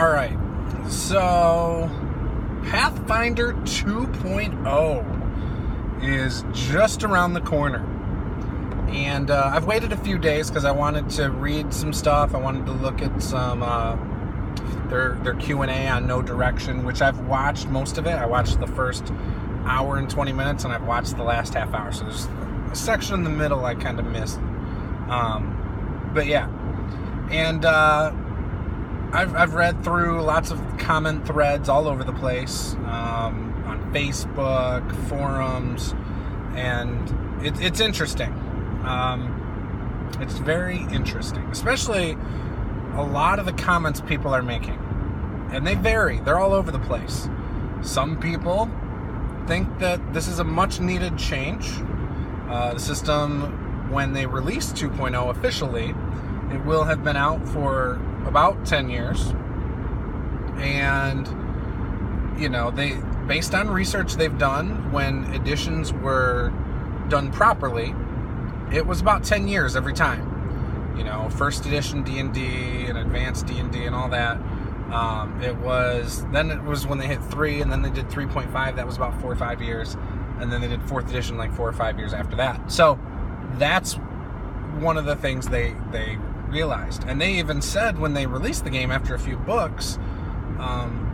Alright, so Pathfinder 2.0 is just around the corner. And I've waited a few days because I wanted to read some stuff. I wanted to look at some their Q&A on No Direction, which I've watched most of it. I watched the first hour and 20 minutes, and I've watched the last half hour. So there's a section in the middle I kind of missed. But yeah. And I've read through lots of comment threads all over the place, on Facebook, forums, and it's interesting. It's very interesting, especially a lot of the comments people are making. And they vary. They're all over the place. Some people think that this is a much needed change. The system, when they release 2.0 officially, it will have been out for about 10 years. And, you know, based on research they've done, when editions were done properly, it was about 10 years every time. You know, first edition D&D and advanced D&D and all that. It was when they hit 3, and then they did 3.5. That was about 4 or 5 years. And then they did 4th edition like 4 or 5 years after that. So that's one of the things they realized. And they even said when they released the game after a few books,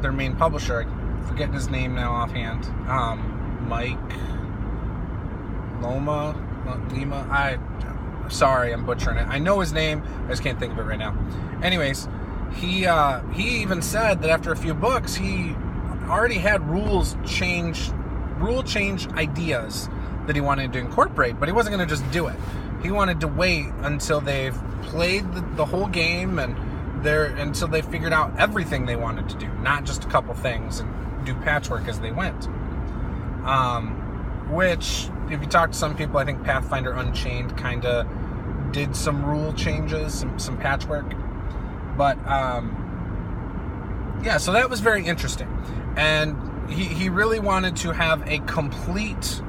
their main publisher, I forget his name now offhand, Mike Lima, sorry, I'm butchering it. I know his name, I just can't think of it right now. Anyways, he even said that after a few books, he already had rule change ideas that he wanted to incorporate, but he wasn't going to just do it. He wanted to wait until they've played the whole game and until they figured out everything they wanted to do, not just a couple things, and do patchwork as they went. Which, if you talk to some people, I think Pathfinder Unchained kind of did some rule changes, some patchwork. But, yeah, so that was very interesting. And he really wanted to have a complete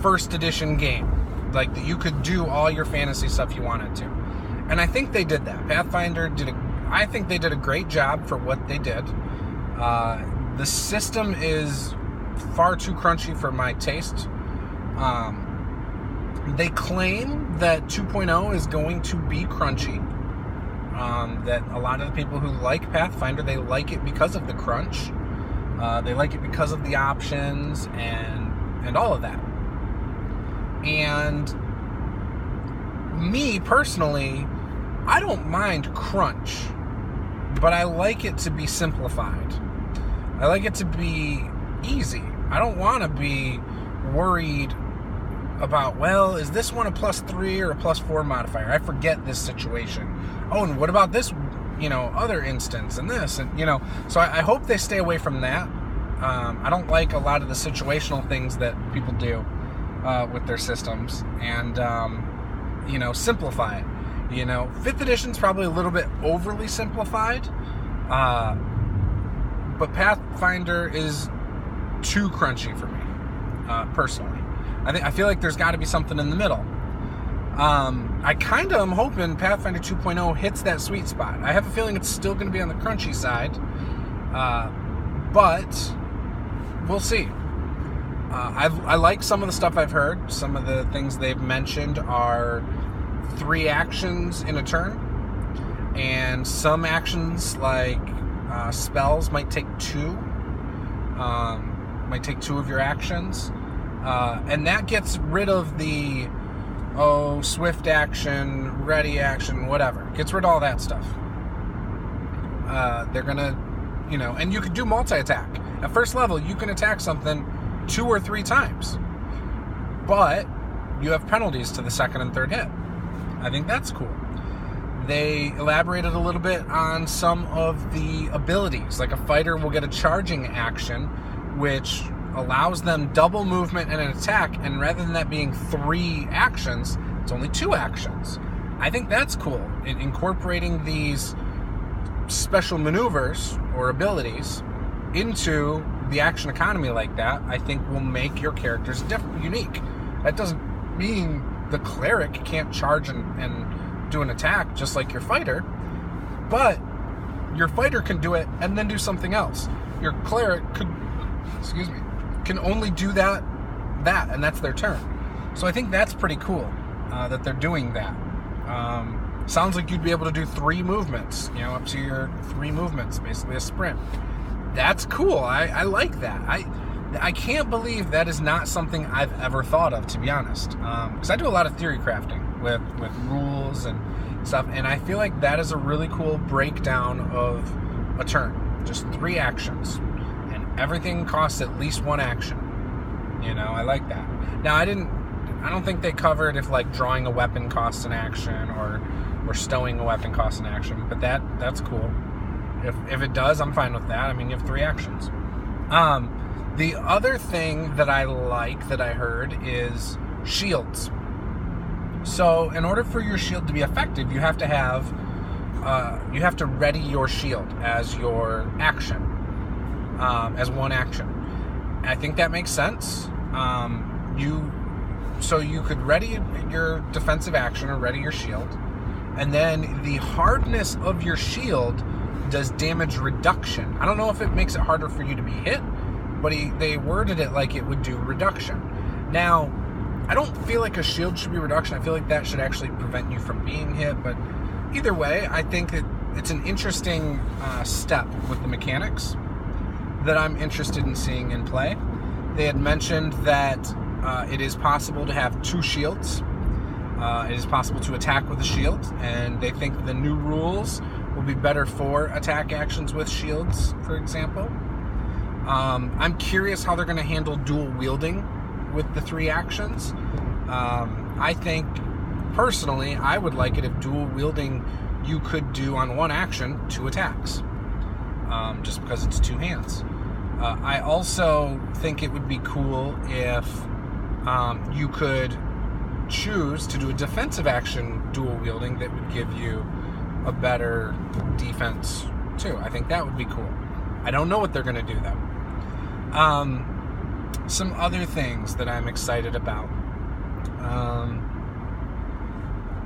first edition game. Like, that you could do all your fantasy stuff you wanted to. And I think they did that. Pathfinder I think they did a great job for what they did. The system is far too crunchy for my taste. They claim that 2.0 is going to be crunchy. That a lot of the people who like Pathfinder, they like it because of the crunch. They like it because of the options and all of that. And me, personally, I don't mind crunch, but I like it to be simplified. I like it to be easy. I don't want to be worried about, well, is this one a +3 or a +4 modifier? I forget this situation. Oh, and what about this, other instance and this? And, so I hope they stay away from that. I don't like a lot of the situational things that people do with their systems, and simplify it. 5th edition's probably a little bit overly simplified, but Pathfinder is too crunchy for me, personally. I feel like there's got to be something in the middle. I kind of am hoping Pathfinder 2.0 hits that sweet spot. I have a feeling it's still going to be on the crunchy side, but we'll see. I like some of the stuff I've heard. Some of the things they've mentioned are 3 actions in a turn, and some actions like spells might take 2. Might take 2 of your actions, and that gets rid of the swift action, ready action, whatever. Gets rid of all that stuff. They're gonna, and you can do multi-attack. At first level, you can attack something 2 or 3 times, but you have penalties to the second and third hit. I think that's cool. They elaborated a little bit on some of the abilities. Like, a fighter will get a charging action, which allows them double movement and an attack, and rather than that being 3 actions, it's only 2 actions. I think that's cool. Incorporating these special maneuvers or abilities into the action economy like that, I think will make your characters unique. That doesn't mean the cleric can't charge and do an attack just like your fighter, but your fighter can do it and then do something else. Your cleric can only do that, and that's their turn. So I think that's pretty cool that they're doing that. Sounds like you'd be able to do 3 movements, up to your 3 movements, basically a sprint. That's cool. I like that. I can't believe that is not something I've ever thought of, to be honest. Because I do a lot of theory crafting with rules and stuff, and I feel like that is a really cool breakdown of a turn. Just 3 actions, and everything costs at least 1 action. I like that. Now, I don't think they covered if like drawing a weapon costs an action or stowing a weapon costs an action, but that's cool. If it does, I'm fine with that. I mean, you have 3 actions. The other thing that I like that I heard is shields. So in order for your shield to be effective, you have to ready your shield as your action, as 1 action. And I think that makes sense. So you could ready your defensive action or ready your shield, and then the hardness of your shield does damage reduction. I don't know if it makes it harder for you to be hit, but they worded it like it would do reduction. Now, I don't feel like a shield should be reduction. I feel like that should actually prevent you from being hit, but either way, I think that it's an interesting step with the mechanics that I'm interested in seeing in play. They had mentioned that it is possible to have 2 shields. It is possible to attack with a shield, and they think the new rules will be better for attack actions with shields, for example. I'm curious how they're going to handle dual wielding with the 3 actions. I think, personally, I would like it if dual wielding you could do on 1 action 2 attacks, just because it's 2 hands. I also think it would be cool if you could choose to do a defensive action dual wielding that would give you a better defense too. I think that would be cool. I don't know what they're going to do though. Some other things that I'm excited about.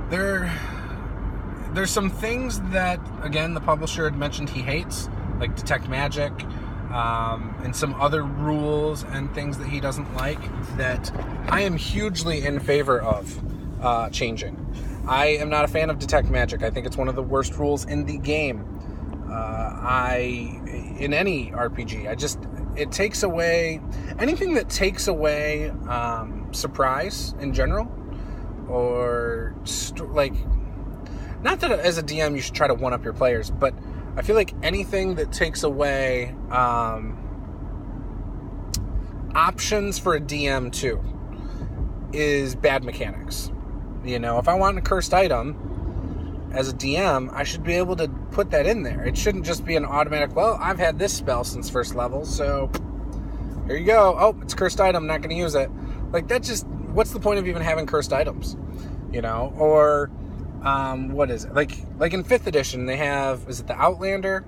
There's some things that, again, the publisher had mentioned he hates, like detect magic, and some other rules and things that he doesn't like, that I am hugely in favor of changing. I am not a fan of detect magic. I think it's one of the worst rules in the game. In any RPG, it takes away anything that takes away surprise in general, or not that as a DM you should try to one up your players, but I feel like anything that takes away options for a DM too is bad mechanics. If I want a cursed item as a DM, I should be able to put that in there. It shouldn't just be an automatic, well, I've had this spell since first level, so here you go. Oh, it's a cursed item, not going to use it. What's the point of even having cursed items? Or what is it? Like in 5th edition, they have, is it the Outlander?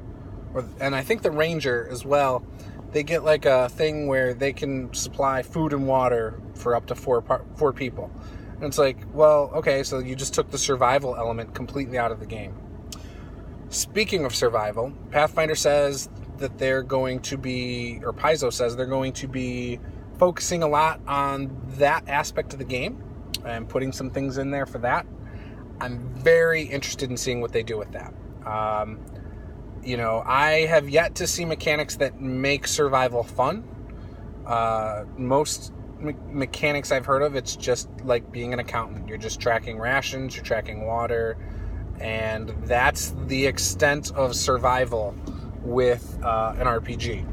And I think the Ranger as well. They get like a thing where they can supply food and water for up to 4 people. And it's like, well, okay, so you just took the survival element completely out of the game. Speaking of survival, Pathfinder says that they're going to be, or Paizo says they're going to be focusing a lot on that aspect of the game and putting some things in there for that. I'm very interested in seeing what they do with that. I have yet to see mechanics that make survival fun. Most mechanics I've heard of, it's just like being an accountant. You're just tracking rations, you're tracking water, and that's the extent of survival with an RPG.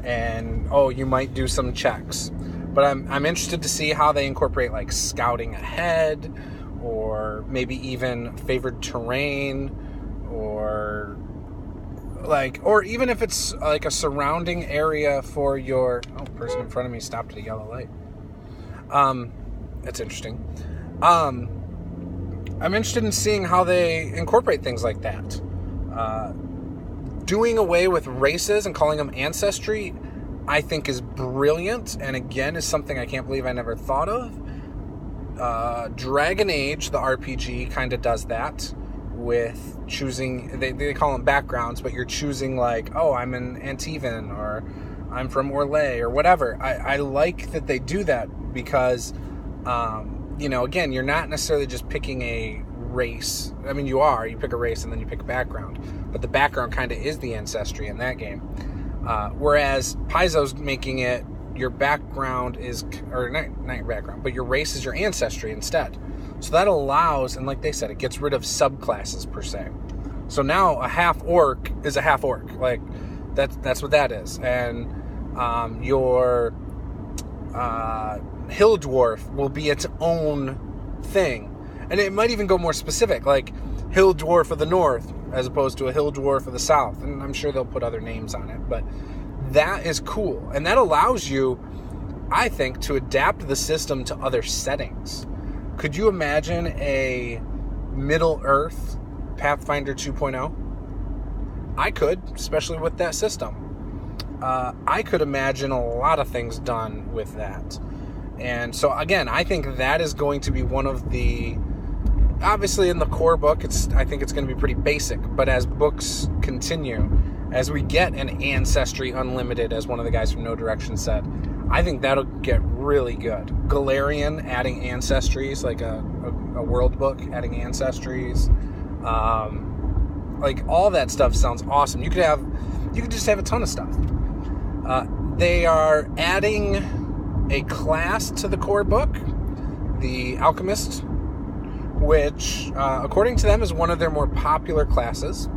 And you might do some checks, but I'm interested to see how they incorporate like scouting ahead, or maybe even favored terrain, or even if it's like a surrounding area for your person in front of me stopped at a yellow light. That's interesting. I'm interested in seeing how they incorporate things like that. Doing away with races and calling them ancestry, I think is brilliant, and again is something I can't believe I never thought of. Dragon Age, the RPG, kind of does that with choosing, they call them backgrounds, but you're choosing like, oh, I'm an Antivan, or I'm from Orlais, or whatever. I like that they do that because, again, you're not necessarily just picking a race. I mean, you pick a race and then you pick a background, but the background kind of is the ancestry in that game. Whereas Paizo's making it, your background is, or not your background, but your race is your ancestry instead. So that allows, and like they said, it gets rid of subclasses per se. So now a half orc is a half orc. Like that's what that is. And your hill dwarf will be its own thing. And it might even go more specific, like hill dwarf of the north as opposed to a hill dwarf of the south. And I'm sure they'll put other names on it, but that is cool. And that allows you, I think, to adapt the system to other settings. Could you imagine a Middle-earth Pathfinder 2.0? I could, especially with that system. I could imagine a lot of things done with that. And so, again, I think that is going to be one of the... Obviously, in the core book, I think it's going to be pretty basic. But as books continue, as we get an Ancestry Unlimited, as one of the guys from No Direction said, I think that'll get really good. Galarian adding ancestries, like a world book adding ancestries, like all that stuff sounds awesome. You could just have a ton of stuff. They are adding a class to the core book, the Alchemist, which, according to them, is one of their more popular classes.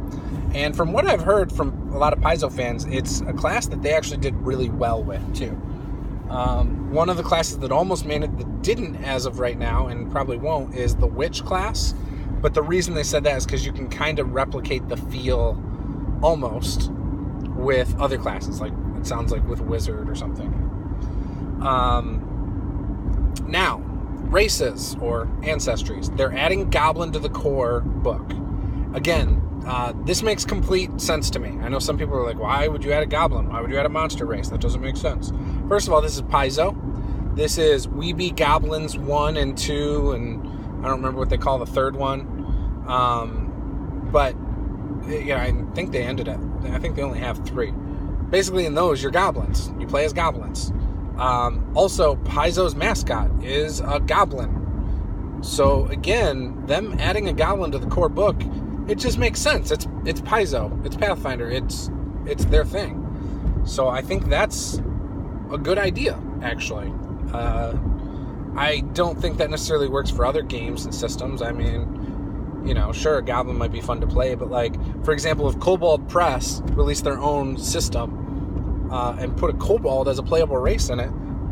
And from what I've heard from a lot of Paizo fans, it's a class that they actually did really well with, too. One of the classes that almost made it, that didn't as of right now, and probably won't, is the Witch class. But the reason they said that is because you can kind of replicate the feel, almost, with other classes. Like, it sounds like with Wizard or something. Now, races, or ancestries. They're adding Goblin to the core book. Again, this makes complete sense to me. I know some people are like, why would you add a goblin? Why would you add a monster race? That doesn't make sense. First of all, this is Paizo. This is We Be Goblins 1 and 2, and I don't remember what they call the third one. But, I think they ended it. I think they only have 3. Basically, in those, you're goblins. You play as goblins. Also, Paizo's mascot is a goblin. So, again, them adding a goblin to the core book, it just makes sense. It's Paizo. It's Pathfinder. It's their thing. So I think that's a good idea, actually. I don't think that necessarily works for other games and systems. I mean, sure, a goblin might be fun to play, but like, for example, if Kobold Press released their own system and put a kobold as a playable race in it,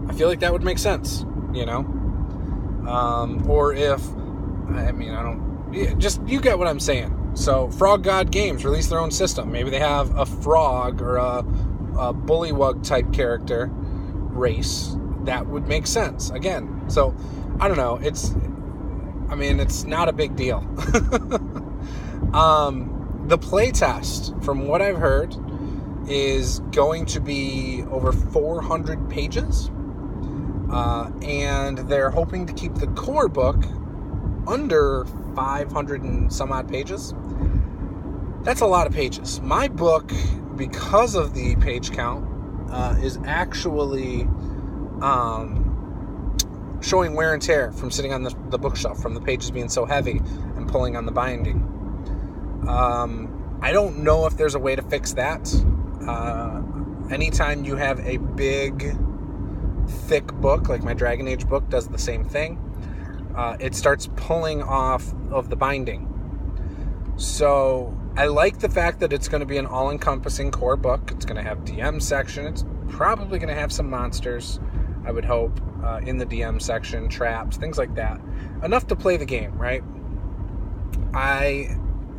I feel like that would make sense, Or if, you get what I'm saying. So, Frog God Games released their own system. Maybe they have a frog or a bullywug type character race. That would make sense. Again, so, I don't know. It's not a big deal. The playtest, from what I've heard, is going to be over 400 pages. And they're hoping to keep the core book under 500 and some odd pages. That's a lot of pages. My book, because of the page count, is actually showing wear and tear from sitting on the bookshelf, from the pages being so heavy and pulling on the binding. I don't know if there's a way to fix that. Anytime you have a big, thick book, like my Dragon Age book does the same thing, it starts pulling off of the binding. So I like the fact that it's going to be an all-encompassing core book. It's going to have DM section. It's probably going to have some monsters, I would hope, in the DM section, traps, things like that. Enough to play the game, right? I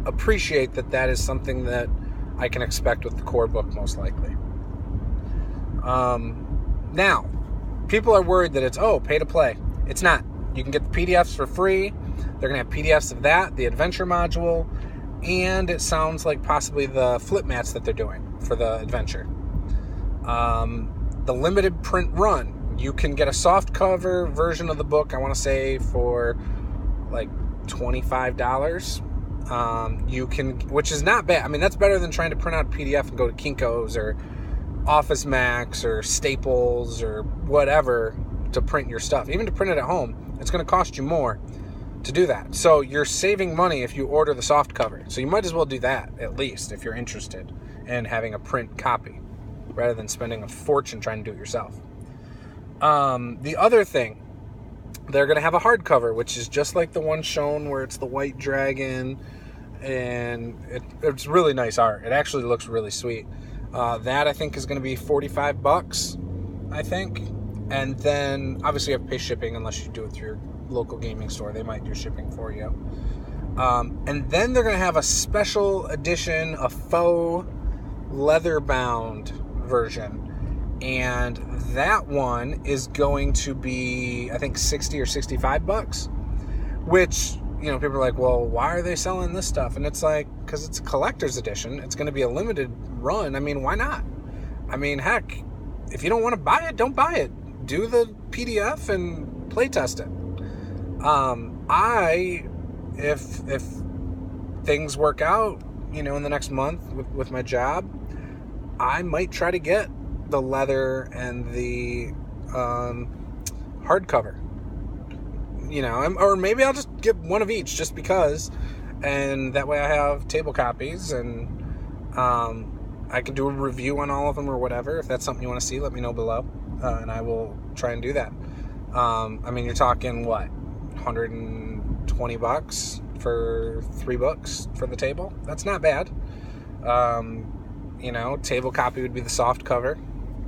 appreciate that is something that I can expect with the core book, most likely. Now, people are worried that it's, pay to play. It's not. You can get the PDFs for free. They're going to have PDFs of that, the adventure module, and it sounds like possibly the flip mats that they're doing for the adventure. The limited print run, you can get a soft cover version of the book, I want to say, for like $25. You can, which is not bad. I mean, that's better than trying to print out a PDF and go to Kinko's or Office Max or Staples or whatever to print your stuff. Even to print it at home, it's going to cost you more to do that. So you're saving money if you order the soft cover. So you might as well do that, at least, if you're interested in having a print copy, rather than spending a fortune trying to do it yourself. The other thing, they're going to have a hardcover, which is just like the one shown where it's the white dragon, and it's really nice art. It actually looks really sweet. That, I think, is going to be $45, I think. And then, obviously, you have to pay shipping unless you do it through your local gaming store. They might do shipping for you. And then they're going to have a special edition, a faux leather-bound version. And that one is going to be, I think, $60 or $65, which, you know, people are like, well, why are they selling this stuff? And it's like, because it's a collector's edition. It's going to be a limited run. I mean, why not? I mean, heck, if you don't want to buy it, don't buy it. Do the PDF and playtest it. If things work out, you know, in the next month with my job, I might try to get the leather and the hardcover, you know, or maybe I'll just get one of each just because, and that way I have table copies, and I can do a review on all of them or whatever. If that's something you want to see, let me know below, and I will try and do that. I mean, you're talking what, $120 for 3 books for the table? That's not bad. You know, table copy would be the soft cover.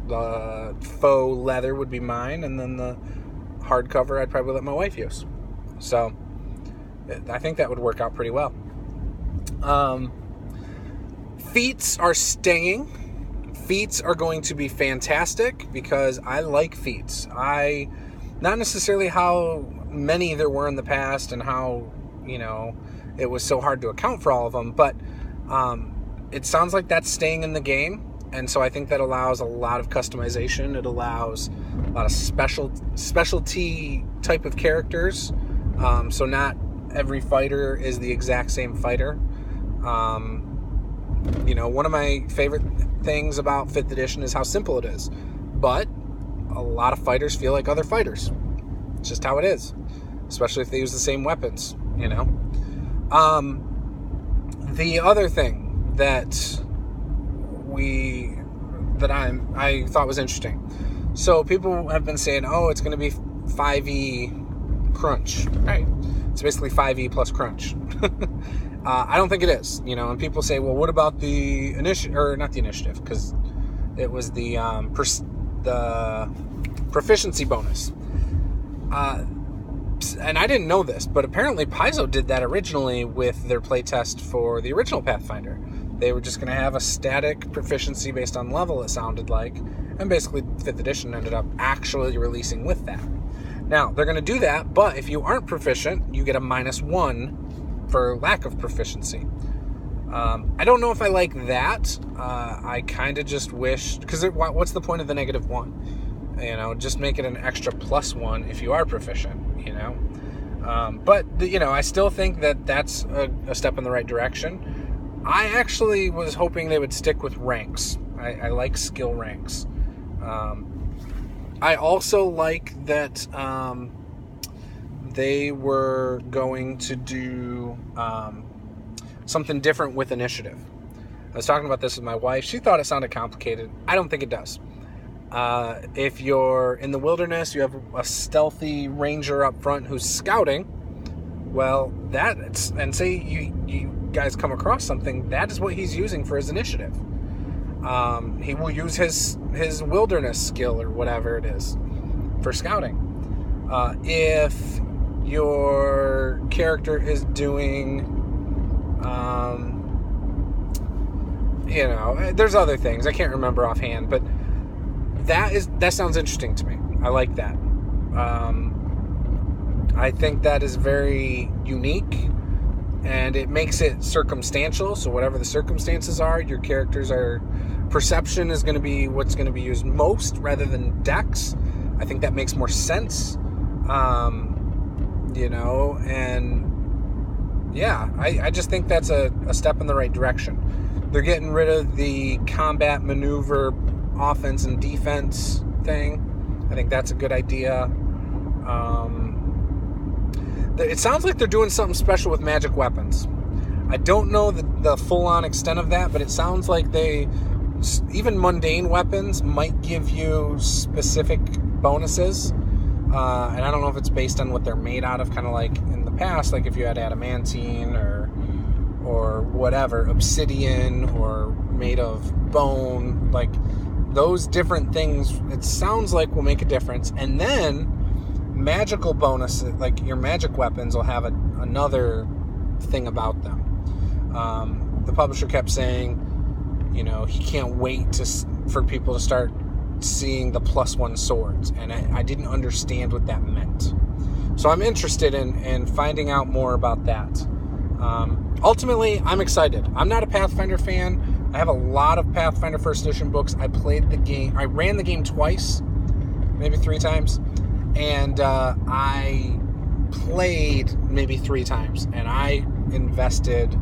The faux leather would be mine, and then the hardcover I'd probably let my wife use. So I think that would work out pretty well. Feats are staying. Feats are going to be fantastic because I like feats. Not necessarily how many there were in the past and how, you know, it was so hard to account for all of them, but it sounds like that's staying in the game. And so I think that allows a lot of customization. It allows a lot of specialty type of characters. So not every fighter is the exact same fighter. You know, one of my favorite things about 5th edition is how simple it is. But a lot of fighters feel like other fighters. It's just how it is. Especially if they use the same weapons, you know. The other thing that I thought was interesting. So people have been saying, oh, it's going to be 5e crunch. Right. It's basically 5e plus crunch. I don't think it is, you know, and people say, well, what about the initiative, or not the initiative, because it was the proficiency bonus. And I didn't know this, but apparently Paizo did that originally with their playtest for the original Pathfinder. They were just going to have a static proficiency based on level, it sounded like, and basically 5th edition ended up actually releasing with that. Now, they're going to do that, but if you aren't proficient, you get a -1 for lack of proficiency. I don't know if I like that. I kind of just wish, because what's the point of the -1? You know, just make it an extra +1 if you are proficient, you know. But, you know, I still think that that's a step in the right direction. I actually was hoping they would stick with ranks. I like skill ranks. I also like that they were going to do something different with initiative. I was talking about this with my wife. She thought it sounded complicated. I don't think it does. If you're in the wilderness, you have a stealthy ranger up front who's scouting. Well, and say you guys come across something, that is what he's using for his initiative. He will use his wilderness skill or whatever it is for scouting. If your character is doing, you know, there's other things I can't remember offhand, but that sounds interesting to me. I like that. I think that is very unique, and it makes it circumstantial. So whatever the circumstances are, your characters are perception is going to be what's going to be used most rather than dex. I think that makes more sense. You know, and yeah, I just think that's a step in the right direction. They're getting rid of the combat maneuver offense and defense thing. I think that's a good idea. It sounds like they're doing something special with magic weapons. I don't know the full-on extent of that, but it sounds like even mundane weapons might give you specific bonuses. And I don't know if it's based on what they're made out of, kind of like in the past, like if you had adamantine or whatever, obsidian, or made of bone, like those different things, it sounds like will make a difference. And then magical bonuses, like your magic weapons, will have another thing about them. The publisher kept saying, he can't wait for people to start seeing the +1 swords, and I didn't understand what that meant. So I'm interested in finding out more about that. Ultimately, I'm excited. I'm not a Pathfinder fan. I have a lot of Pathfinder First Edition books. I played the game. I ran the game twice, maybe 3 times, and I played maybe 3 times, and I invested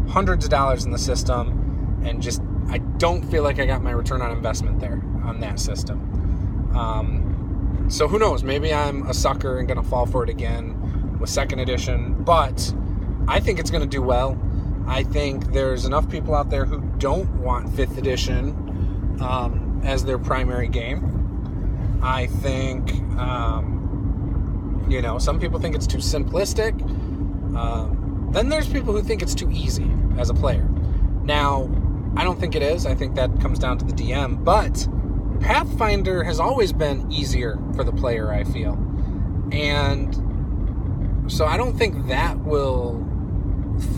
hundreds of dollars in the system, and just I don't feel like I got my return on investment there on that system. So who knows? Maybe I'm a sucker and going to fall for it again with 2nd edition, but I think it's going to do well. I think there's enough people out there who don't want 5th edition as their primary game. I think, some people think it's too simplistic. Then there's people who think it's too easy as a player. Now, I don't think it is. I think that comes down to the DM, but Pathfinder has always been easier for the player, I feel. And so I don't think that will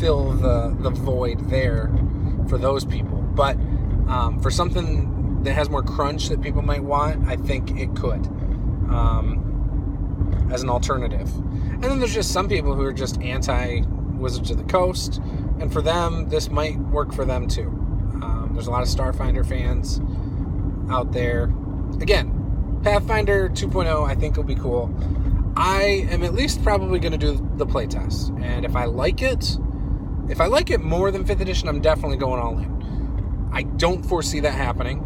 fill the void there for those people. But for something that has more crunch that people might want, I think it could as an alternative. And then there's just some people who are just anti-Wizards of the Coast, and for them, this might work for them too. There's a lot of Starfinder fans out there. Again, Pathfinder 2.0 I think will be cool. I am at least probably going to do the playtest, and if I like it more than 5th edition, I'm definitely going all in. I don't foresee that happening.